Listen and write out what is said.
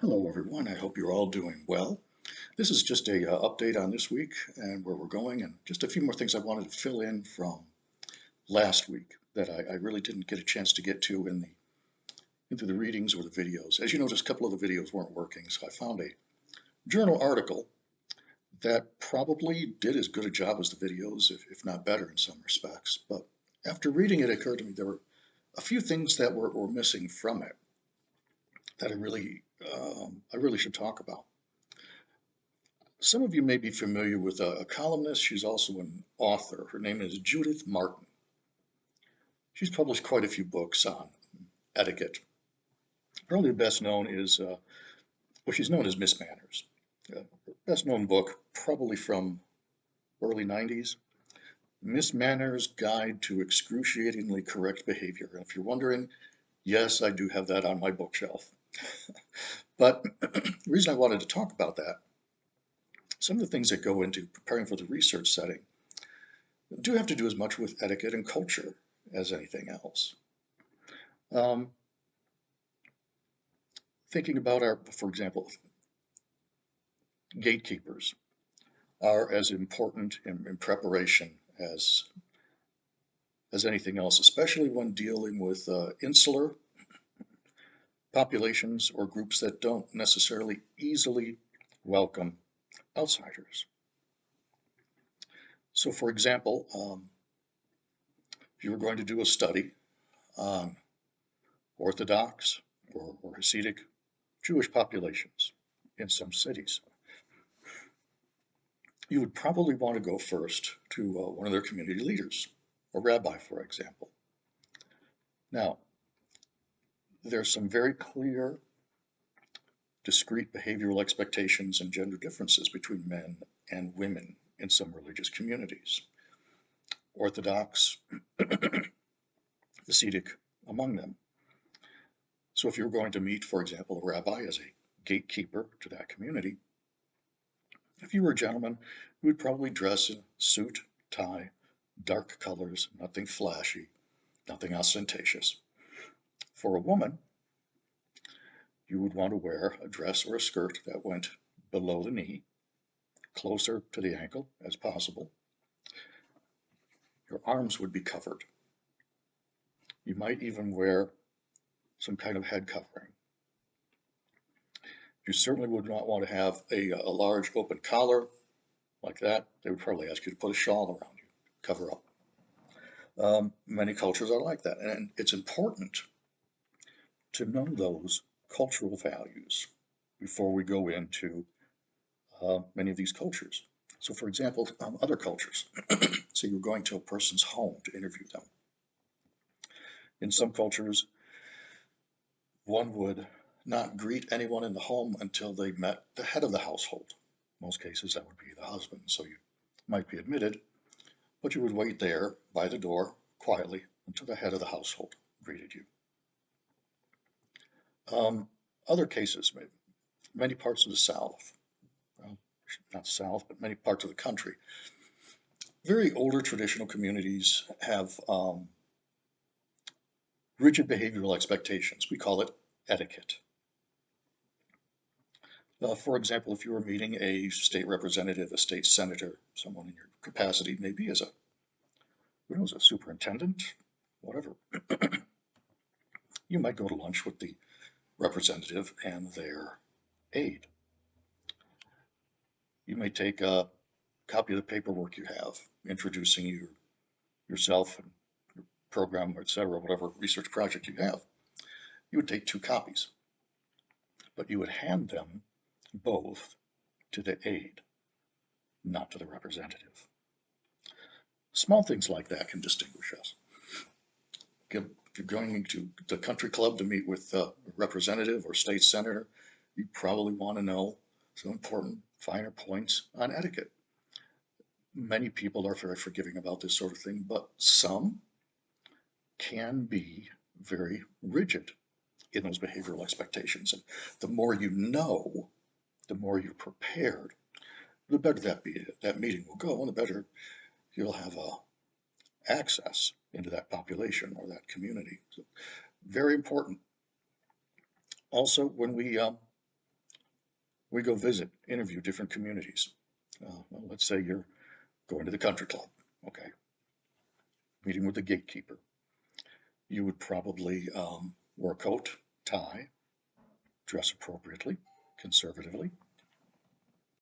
Hello, everyone. I hope you're all doing well. This is just a update on this week and where we're going, and just a few more things I wanted to fill in from last week that I really didn't get a chance to get to into the readings or the videos. As you notice, a couple of the videos weren't working, so I found a journal article that probably did as good a job as the videos, if not better in some respects. But after reading it, it occurred to me there were a few things that were missing from it that I really should talk about. Some of you may be familiar with a columnist. She's also an author. Her name is Judith Martin. She's published quite a few books on etiquette. Probably the best known is, well, she's known as Miss Manners. Her best known book, probably from early 90s, Miss Manners' Guide to Excruciatingly Correct Behavior. And if you're wondering, yes, I do have that on my bookshelf. But the reason I wanted to talk about that, some of the things that go into preparing for the research setting do have to do as much with etiquette and culture as anything else. Um, Thinking about for example, gatekeepers are as important in preparation as anything else, especially when dealing with insular populations or groups that don't necessarily easily welcome outsiders. So, for example, if you were going to do a study on Orthodox or Hasidic Jewish populations in some cities, you would probably want to go first to one of their community leaders, a rabbi, for example. Now, there's some very clear, discrete behavioral expectations and gender differences between men and women in some religious communities, Orthodox, Hasidic among them. So if you're going to meet, for example, a rabbi as a gatekeeper to that community, if you were a gentleman, you would probably dress in suit, tie, dark colors, nothing flashy, nothing ostentatious. For a woman, you would want to wear a dress or a skirt that went below the knee, closer to the ankle as possible. Your arms would be covered. You might even wear some kind of head covering. You certainly would not want to have a large open collar like that. They would probably ask you to put a shawl around you, cover up. Many cultures are like that, and it's important to know those cultural values before we go into many of these cultures. So, for example, other cultures. So you're going to a person's home to interview them. In some cultures, one would not greet anyone in the home until they met the head of the household. In most cases, that would be the husband. So you might be admitted, but you would wait there by the door quietly until the head of the household greeted you. Um, Other cases, many parts of the South, well, not the South, but many parts of the country, very older traditional communities have rigid behavioral expectations. We call it etiquette. For example, if you were meeting a state representative, a state senator, someone in your capacity, maybe as who knows, a superintendent, whatever, you might go to lunch with the representative and their aide. You may take a copy of the paperwork you have, introducing yourself and your program, etc., whatever research project you have. You would take two copies, but you would hand them both to the aide, not to the representative. Small things like that can distinguish us. If you're going to the country club to meet with a representative or state senator, you probably want to know some important finer points on etiquette. Many people are very forgiving about this sort of thing, but some can be very rigid in those behavioral expectations. And the more you know, the more you're prepared, the better that meeting will go, and the better you'll have access into that population or that community. So very important. Also, when we we go visit, interview different communities. Well, let's say you're going to the country club, okay, meeting with the gatekeeper. You would probably wear a coat, tie, dress appropriately, conservatively,